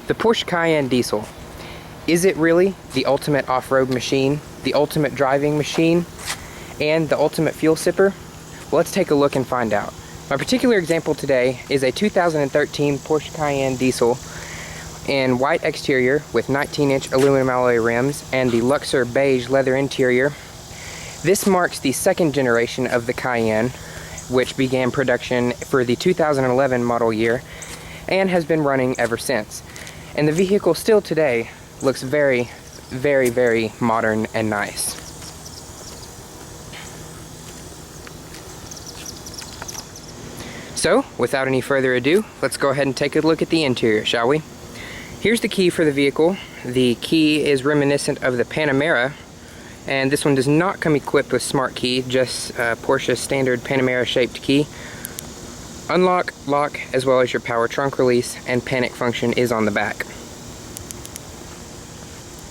The Porsche Cayenne Diesel. Is it really the ultimate off-road machine, the ultimate driving machine, and the ultimate fuel sipper? Well, let's take a look and find out. My particular example today is a 2013 Porsche Cayenne Diesel in white exterior with 19-inch aluminum alloy rims and the Luxor beige leather interior. This marks the second generation of the Cayenne, which began production for the 2011 model year and has been running ever since. And the vehicle still today looks very, very, very modern and nice. So, without any further ado, let's go ahead and take a look at the interior, shall we? Here's the key for the vehicle. The key is reminiscent of the Panamera, and this one does not come equipped with smart key, just Porsche's standard Panamera shaped key. Unlock, lock, as well as your power trunk release and panic function is on the back.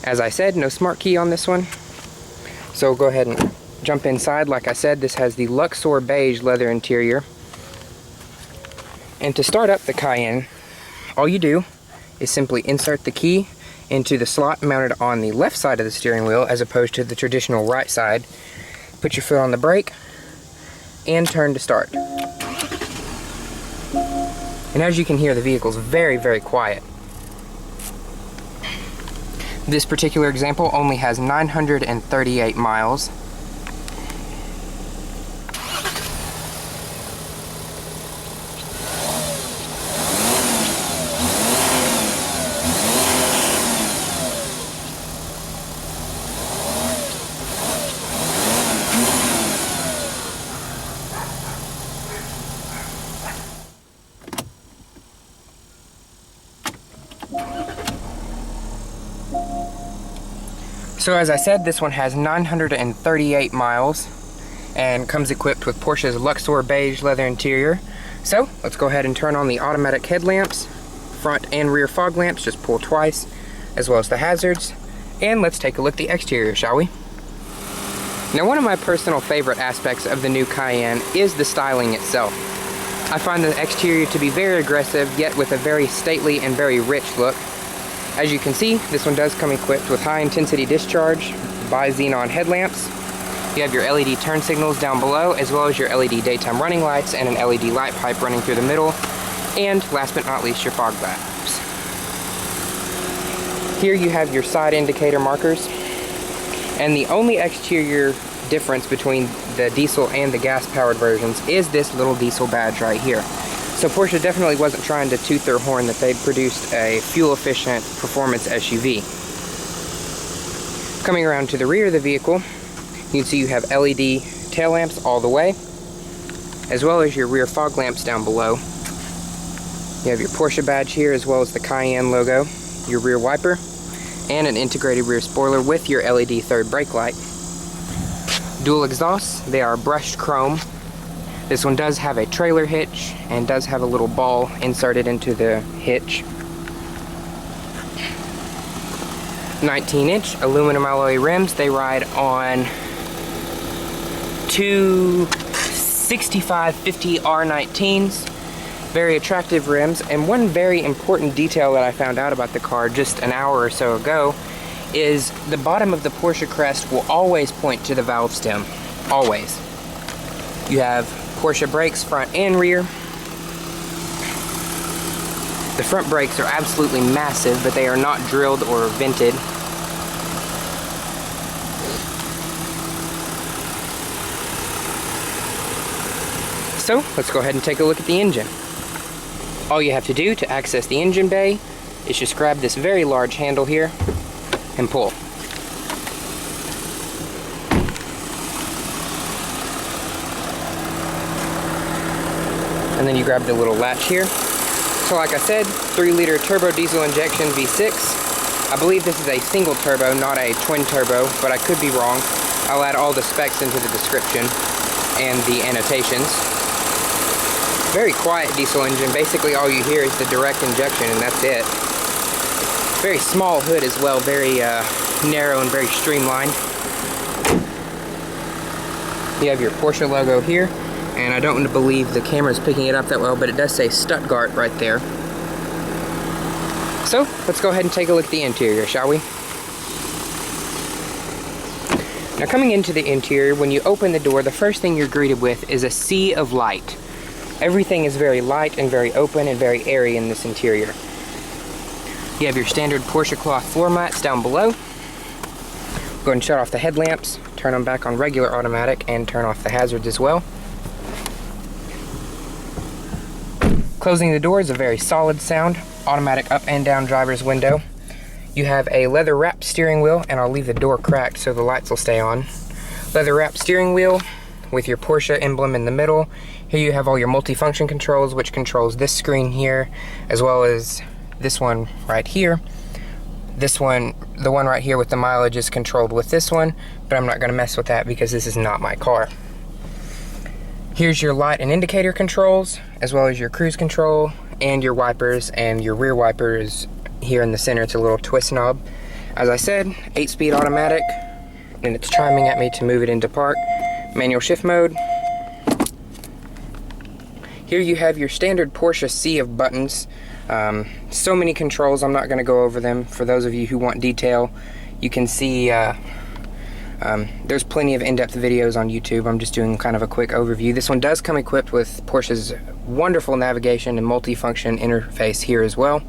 As I said, no smart key on this one. So go ahead and jump inside. Like I said, this has the Luxor beige leather interior. And to start up the Cayenne, all you do is simply insert the key into the slot mounted on the left side of the steering wheel as opposed to the traditional right side. Put your foot on the brake and turn to start. And as you can hear, the vehicle's very, very quiet. This particular example only has 938 miles. So as I said, this one has 938 miles and comes equipped with Porsche's Luxor beige leather interior. So let's go ahead and turn on the automatic headlamps, front and rear fog lamps, just pull twice, as well as the hazards. And let's take a look at the exterior, shall we? Now, one of my personal favorite aspects of the new Cayenne is the styling itself. I find the exterior to be very aggressive, yet with a very stately and very rich look. As you can see, this one does come equipped with high intensity discharge, bi-xenon headlamps. You have your LED turn signals down below, as well as your LED daytime running lights and an LED light pipe running through the middle. And last but not least, your fog lamps. Here you have your side indicator markers. And the only exterior difference between the diesel and the gas-powered versions is this little diesel badge right here. So Porsche definitely wasn't trying to toot their horn that they'd produced a fuel-efficient performance SUV. Coming around to the rear of the vehicle, you can see you have LED tail lamps all the way, as well as your rear fog lamps down below. You have your Porsche badge here, as well as the Cayenne logo, your rear wiper, and an integrated rear spoiler with your LED third brake light. Dual exhausts, they are brushed chrome. This one does have a trailer hitch and does have a little ball inserted into the hitch. 19-inch aluminum alloy rims. They ride on two 65/50 R19s. Very attractive rims. And one very important detail that I found out about the car just an hour or so ago is the bottom of the Porsche crest will always point to the valve stem. Always. You have Porsche brakes front and rear. The front brakes are absolutely massive, but they are not drilled or vented. So let's go ahead and take a look at the engine. All you have to do to access the engine bay is just grab this very large handle here and pull. And then you grab the little latch here. So like I said, 3-liter turbo diesel injection V6. I believe this is a single turbo, not a twin turbo, but I could be wrong. I'll add all the specs into the description and the annotations. Very quiet diesel engine. Basically all you hear is the direct injection and that's it. Very small hood as well, very narrow and very streamlined. You have your Porsche logo here. And I don't believe the camera's picking it up that well, but it does say Stuttgart right there. So let's go ahead and take a look at the interior, shall we? Now, coming into the interior, when you open the door, the first thing you're greeted with is a sea of light. Everything is very light and very open and very airy in this interior. You have your standard Porsche cloth floor mats down below. Go ahead and shut off the headlamps, turn them back on regular automatic, and turn off the hazards as well. Closing the door is a very solid sound, automatic up and down driver's window. You have a leather wrapped steering wheel, and I'll leave the door cracked so the lights will stay on. Leather wrapped steering wheel with your Porsche emblem in the middle. Here you have all your multifunction controls, which controls this screen here, as well as this one right here. This one, the one right here with the mileage, is controlled with this one, but I'm not going to mess with that because this is not my car. Here's your light and indicator controls, as well as your cruise control, and your wipers, and your rear wipers here in the center. It's a little twist knob. As I said, 8-speed automatic, and it's chiming at me to move it into park. Manual shift mode. Here you have your standard Porsche sea of buttons. So many controls, I'm not going to go over them. For those of you who want detail, you can see there's plenty of in-depth videos on YouTube. I'm just doing kind of a quick overview. This one does come equipped with Porsche's wonderful navigation and multifunction interface here as well.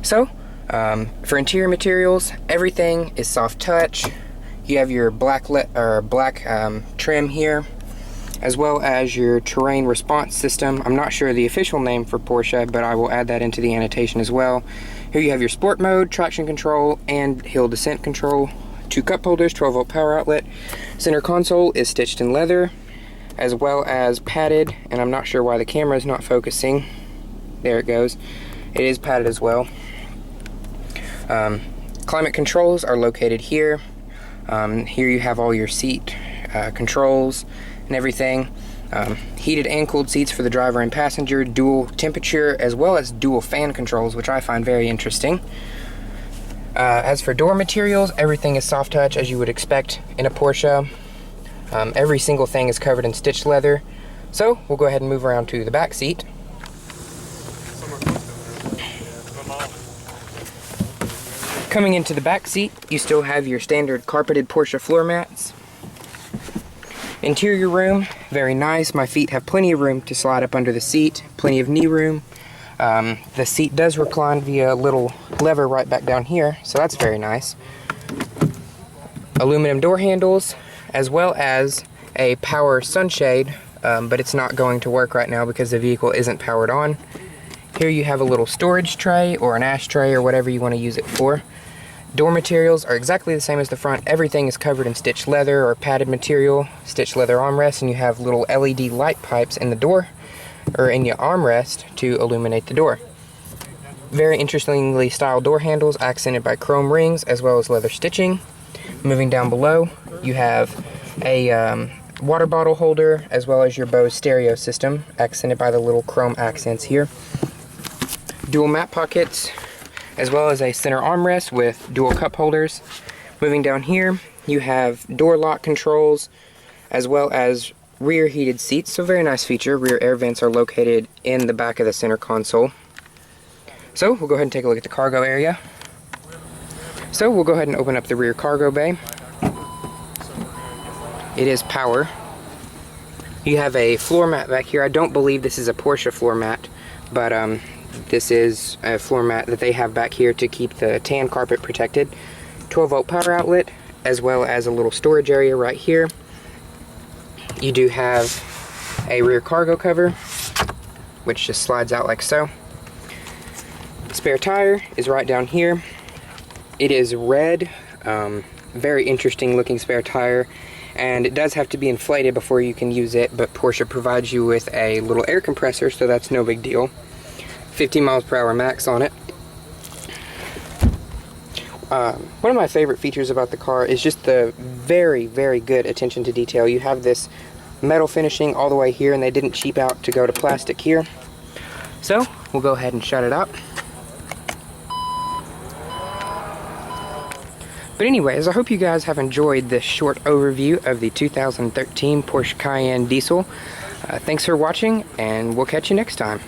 So, for interior materials, everything is soft touch. You have your black trim here, as well as your terrain response system. I'm not sure the official name for Porsche, but I will add that into the annotation as well. Here you have your sport mode, traction control, and hill descent control. 2 cup holders, 12-volt power outlet. Center console is stitched in leather, as well as padded, and I'm not sure why the camera is not focusing. There it goes. It is padded as well. Climate controls are located here. Here you have all your seat controls and everything. Heated and cooled seats for the driver and passenger, dual temperature, as well as dual fan controls, which I find very interesting. As for door materials, everything is soft touch as you would expect in a Porsche. Every single thing is covered in stitched leather. So we'll go ahead and move around to the back seat. Coming into the back seat, you still have your standard carpeted Porsche floor mats. Interior room, very nice. My feet have plenty of room to slide up under the seat, plenty of knee room. The seat does recline via a little lever right back down here, so that's very nice. Aluminum door handles, as well as a power sunshade, but it's not going to work right now because the vehicle isn't powered on. Here you have a little storage tray or an ashtray or whatever you want to use it for. Door materials are exactly the same as the front. Everything is covered in stitched leather or padded material, stitched leather armrests, and you have little LED light pipes in the door, or in your armrest, to illuminate the door. Very interestingly styled door handles accented by chrome rings as well as leather stitching. Moving down below, you have a water bottle holder as well as your Bose stereo system accented by the little chrome accents here. Dual map pockets, as well as a center armrest with dual cup holders. Moving down here, you have door lock controls, as well as rear heated seats, so very nice feature. Rear air vents are located in the back of the center console. So we'll go ahead and take a look at the cargo area. So we'll go ahead and open up the rear cargo bay. It is power. You have a floor mat back here. I don't believe this is a Porsche floor mat, but this is a floor mat that they have back here to keep the tan carpet protected. 12-volt power outlet, as well as a little storage area right here. You do have a rear cargo cover, which just slides out like so. Spare tire is right down here. It is red, very interesting looking spare tire, and it does have to be inflated before you can use it, but Porsche provides you with a little air compressor, so that's no big deal. 15 miles per hour max on it. One of my favorite features about the car is just the very, very good attention to detail. You have this metal finishing all the way here, and they didn't cheap out to go to plastic here. So we'll go ahead and shut it up. But anyways, I hope you guys have enjoyed this short overview of the 2013 Porsche Cayenne Diesel. Thanks for watching, and we'll catch you next time.